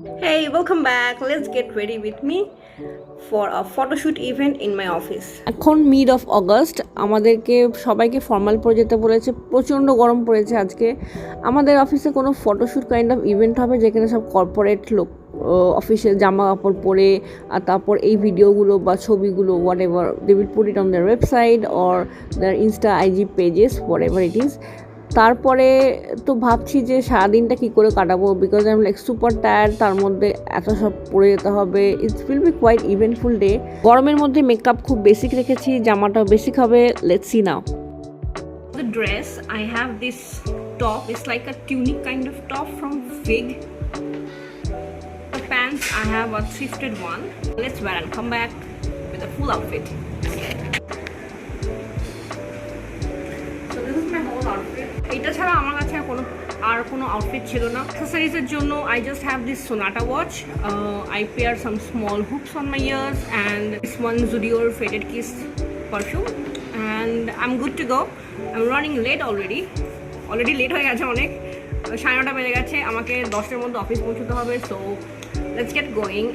Hey, welcome back. Let's get ready with me for a photoshoot event in my office. এখন mid of August আমাদেরকে সবাইকে formal পরে যেতে বলেছে। প্রচণ্ড গরম পড়েছে আজকে। আমাদের অফিসে কোনো ফটোশ্যুট কাইন্ড অফ ইভেন্ট হবে যেখানে সব কর্পোরেট লোক অফিসিয়াল জামা কাপড় পরে আর তারপর এই ভিডিওগুলো বা ছবিগুলো whatever they will put it on their website or their insta IG pages whatever it is. তারপরে তো ভাবছি যে সারাদিনটা কী করে কাটাবো, because I am like super tired. তার মধ্যে এত সব পরে যেতে হবে, it's will be quite eventful day. গরমের মধ্যে মেকআপ খুব বেসিক রেখেছি, জামাটাও বেসিক হবে। Let's see now. The dress, I have this top. It's like a tunic kind of top from Fig. The pants, I have a thrifted one. Let's wear and come back with a full outfit. So this is my whole outfit. এটা ছাড়া আমার কাছে আর কোনো outfit ছিল না। অ্যাক্সেসরিজের জন্য I just have this Sonata watch. I pair some small hoops on my ears and this one Zudior Faded Kiss perfume. And I'm good to go. I'm running late already. Late হয়ে গেছে অনেক। 9:30 বেজে গেছে। আমাকে 10টার মধ্যে office পৌঁছতে হবে। So let's get going.